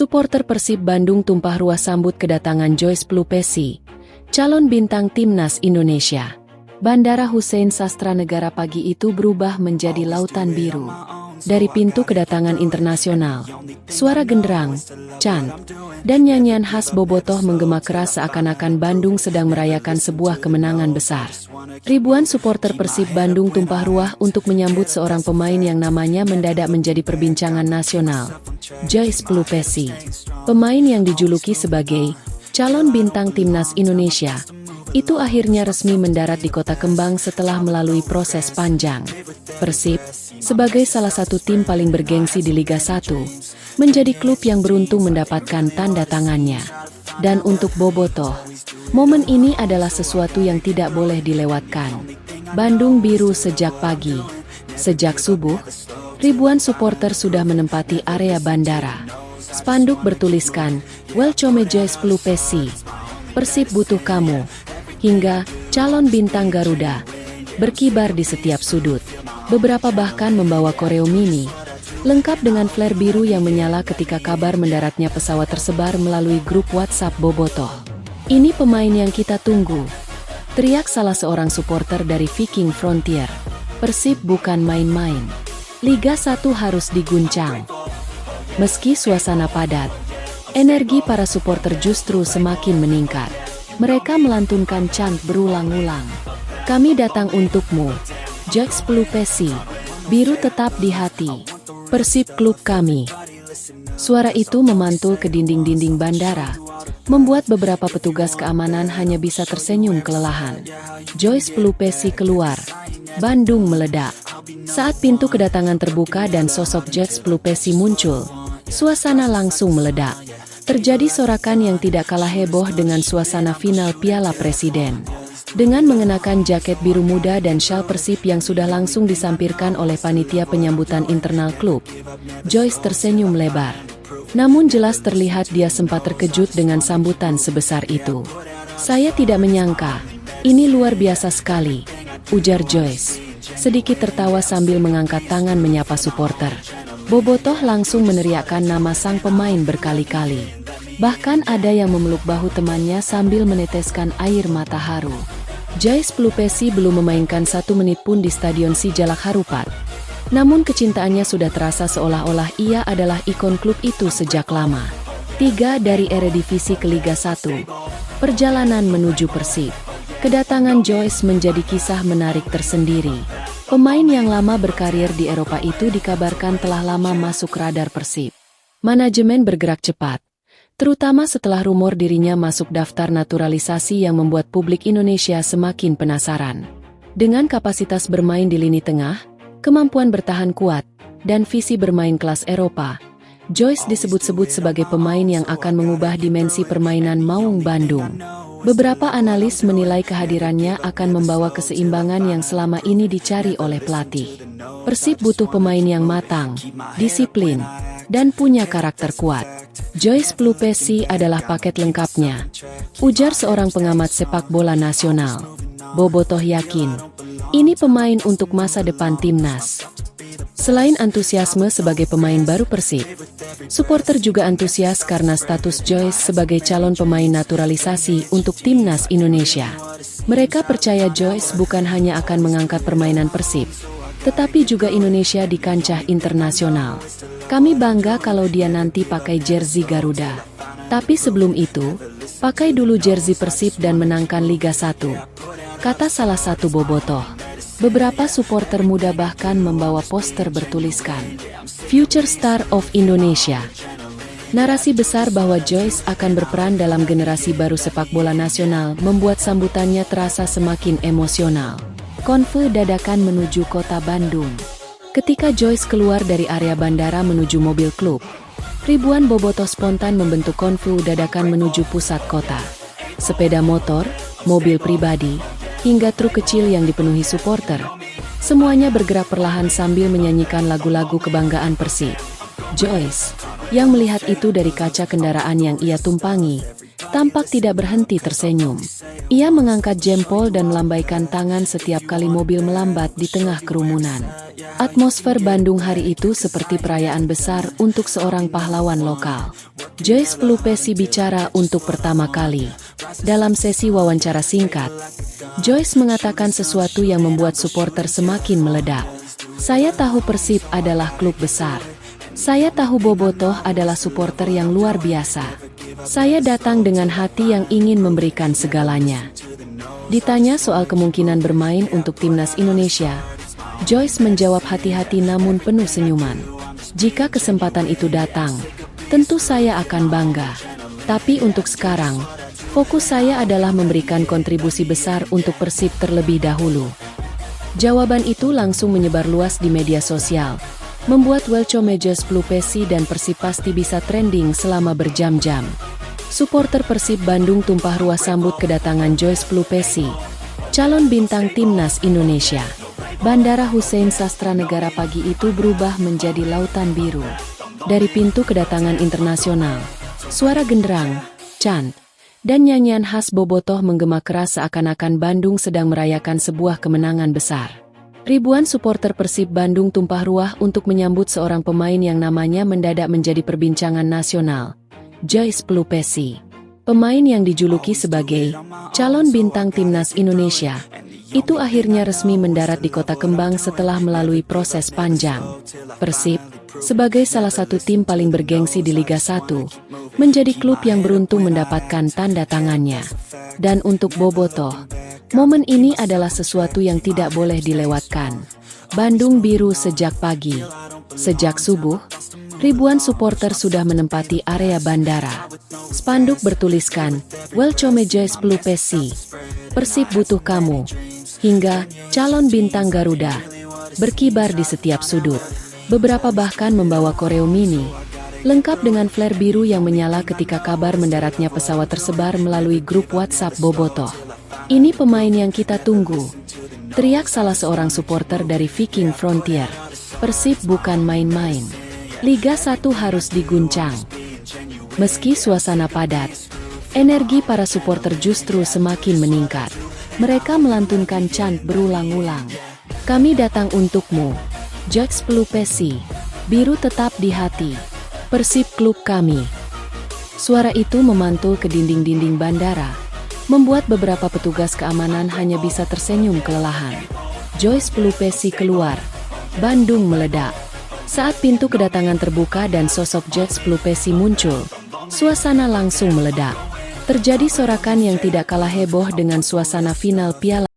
Supporter Persib Bandung tumpah ruah sambut kedatangan Joyce Pelupesi, calon bintang timnas Indonesia. Bandara Hussein Sastranegara pagi itu berubah menjadi lautan biru. Dari pintu kedatangan internasional, suara genderang, chant, dan nyanyian khas bobotoh menggema keras seakan-akan Bandung sedang merayakan sebuah kemenangan besar. Ribuan supporter Persib Bandung tumpah ruah untuk menyambut seorang pemain yang namanya mendadak menjadi perbincangan nasional, Joyce Pelupesi. Pemain yang dijuluki sebagai calon bintang timnas Indonesia, itu akhirnya resmi mendarat di Kota Kembang setelah melalui proses panjang. Persib, sebagai salah satu tim paling bergengsi di Liga 1, menjadi klub yang beruntung mendapatkan tanda tangannya. Dan untuk bobotoh, momen ini adalah sesuatu yang tidak boleh dilewatkan. Bandung biru sejak pagi. Sejak subuh, ribuan supporter sudah menempati area bandara. Spanduk bertuliskan, "Welcome Joyce Pelupesi, Persib butuh kamu," hingga "Calon Bintang Garuda" berkibar di setiap sudut. Beberapa bahkan membawa koreo mini, lengkap dengan flare biru yang menyala ketika kabar mendaratnya pesawat tersebar melalui grup WhatsApp bobotoh. "Ini pemain yang kita tunggu," teriak salah seorang supporter dari Viking Frontier. Persib bukan main-main. Liga 1 harus diguncang. Meski suasana padat, energi para supporter justru semakin meningkat. Mereka melantunkan chant berulang-ulang. "Kami datang untukmu, Joyce Pelupesi, biru tetap di hati. Persib klub kami." Suara itu memantul ke dinding-dinding bandara, membuat beberapa petugas keamanan hanya bisa tersenyum kelelahan. Joyce Pelupesi keluar. Bandung meledak. Saat pintu kedatangan terbuka dan sosok Joyce Pelupesi muncul, suasana langsung meledak. Terjadi sorakan yang tidak kalah heboh dengan suasana final Piala Presiden. Dengan mengenakan jaket biru muda dan syal Persib yang sudah langsung disampirkan oleh panitia penyambutan internal klub, Joyce tersenyum lebar. Namun jelas terlihat dia sempat terkejut dengan sambutan sebesar itu. "Saya tidak menyangka, ini luar biasa sekali," ujar Joyce, sedikit tertawa sambil mengangkat tangan menyapa supporter. Bobotoh langsung meneriakkan nama sang pemain berkali-kali. Bahkan ada yang memeluk bahu temannya sambil meneteskan air mata haru. Joyce Pelupesi belum memainkan 1 menit pun di Stadion Sijalak Harupat. Namun kecintaannya sudah terasa seolah-olah ia adalah ikon klub itu sejak lama. 3 dari Eredivisie ke Liga 1. Perjalanan menuju Persib. Kedatangan Joyce menjadi kisah menarik tersendiri. Pemain yang lama berkarir di Eropa itu dikabarkan telah lama masuk radar Persib. Manajemen bergerak cepat, terutama setelah rumor dirinya masuk daftar naturalisasi yang membuat publik Indonesia semakin penasaran. Dengan kapasitas bermain di lini tengah, kemampuan bertahan kuat, dan visi bermain kelas Eropa, Joyce disebut-sebut sebagai pemain yang akan mengubah dimensi permainan Maung Bandung. Beberapa analis menilai kehadirannya akan membawa keseimbangan yang selama ini dicari oleh pelatih. Persib butuh pemain yang matang, disiplin, dan punya karakter kuat. Joyce Pelupesi adalah paket lengkapnya, ujar seorang pengamat sepak bola nasional. Bobotoh yakin, ini pemain untuk masa depan timnas. Selain antusiasme sebagai pemain baru Persib, supporter juga antusias karena status Joyce sebagai calon pemain naturalisasi untuk timnas Indonesia. Mereka percaya Joyce bukan hanya akan mengangkat permainan Persib, tetapi juga Indonesia di kancah internasional. "Kami bangga kalau dia nanti pakai jersey Garuda. Tapi sebelum itu, pakai dulu jersey Persib dan menangkan Liga 1," kata salah satu bobotoh. Beberapa supporter muda bahkan membawa poster bertuliskan, "Future Star of Indonesia." Narasi besar bahwa Joyce akan berperan dalam generasi baru sepak bola nasional membuat sambutannya terasa semakin emosional. Konvoy dadakan menuju kota Bandung. Ketika Joyce keluar dari area bandara menuju mobil klub, ribuan bobotoh spontan membentuk konvoy dadakan menuju pusat kota. Sepeda motor, mobil pribadi, hingga truk kecil yang dipenuhi supporter, semuanya bergerak perlahan sambil menyanyikan lagu-lagu kebanggaan Persib. Joyce, yang melihat itu dari kaca kendaraan yang ia tumpangi, tampak tidak berhenti tersenyum. Ia mengangkat jempol dan melambaikan tangan setiap kali mobil melambat di tengah kerumunan. Atmosfer Bandung hari itu seperti perayaan besar untuk seorang pahlawan lokal. Joyce Pelupesi bicara untuk pertama kali. Dalam sesi wawancara singkat, Joyce mengatakan sesuatu yang membuat supporter semakin meledak. Saya tahu Persib adalah klub besar. Saya tahu Bobotoh adalah supporter yang luar biasa. Saya datang dengan hati yang ingin memberikan segalanya. Ditanya soal kemungkinan bermain untuk timnas Indonesia, Joyce menjawab hati-hati namun penuh senyuman. Jika kesempatan itu datang, tentu saya akan bangga. Tapi untuk sekarang, fokus saya adalah memberikan kontribusi besar untuk Persib terlebih dahulu. Jawaban itu langsung menyebar luas di media sosial, membuat Welcome Joyce Pelupesi dan Persib pasti bisa trending selama berjam-jam. Supporter Persib Bandung tumpah ruah sambut kedatangan Joyce Pelupesi, calon bintang timnas Indonesia. Bandara Hussein Sastranegara pagi itu berubah menjadi lautan biru. Dari pintu kedatangan internasional, suara genderang, chant, dan nyanyian khas Bobotoh menggema keras seakan-akan Bandung sedang merayakan sebuah kemenangan besar. Ribuan supporter Persib Bandung tumpah ruah untuk menyambut seorang pemain yang namanya mendadak menjadi perbincangan nasional, Joyce Pelupesi. Pemain yang dijuluki sebagai calon bintang timnas Indonesia, itu akhirnya resmi mendarat di Kota Kembang setelah melalui proses panjang. Persib, sebagai salah satu tim paling bergengsi di Liga 1, menjadi klub yang beruntung mendapatkan tanda tangannya. Dan untuk Bobotoh, momen ini adalah sesuatu yang tidak boleh dilewatkan. Bandung biru sejak pagi. Sejak subuh, ribuan supporter sudah menempati area bandara. Spanduk bertuliskan, Welcome Joyce Pelupesi, Persib butuh kamu, hingga calon bintang Garuda berkibar di setiap sudut. Beberapa bahkan membawa koreo mini, lengkap dengan flare biru yang menyala ketika kabar mendaratnya pesawat tersebar melalui grup WhatsApp Bobotoh. Ini pemain yang kita tunggu, teriak salah seorang supporter dari Viking Frontier. Persib bukan main-main. Liga 1 harus diguncang. Meski suasana padat, energi para supporter justru semakin meningkat. Mereka melantunkan chant berulang-ulang. Kami datang untukmu, Joyce Pelupesi. Biru tetap di hati. Persib klub kami. Suara itu memantul ke dinding-dinding bandara, membuat beberapa petugas keamanan hanya bisa tersenyum kelelahan. Joyce Pelupesi keluar. Bandung meledak. Saat pintu kedatangan terbuka dan sosok Joyce Pelupesi muncul, suasana langsung meledak. Terjadi sorakan yang tidak kalah heboh dengan suasana final Piala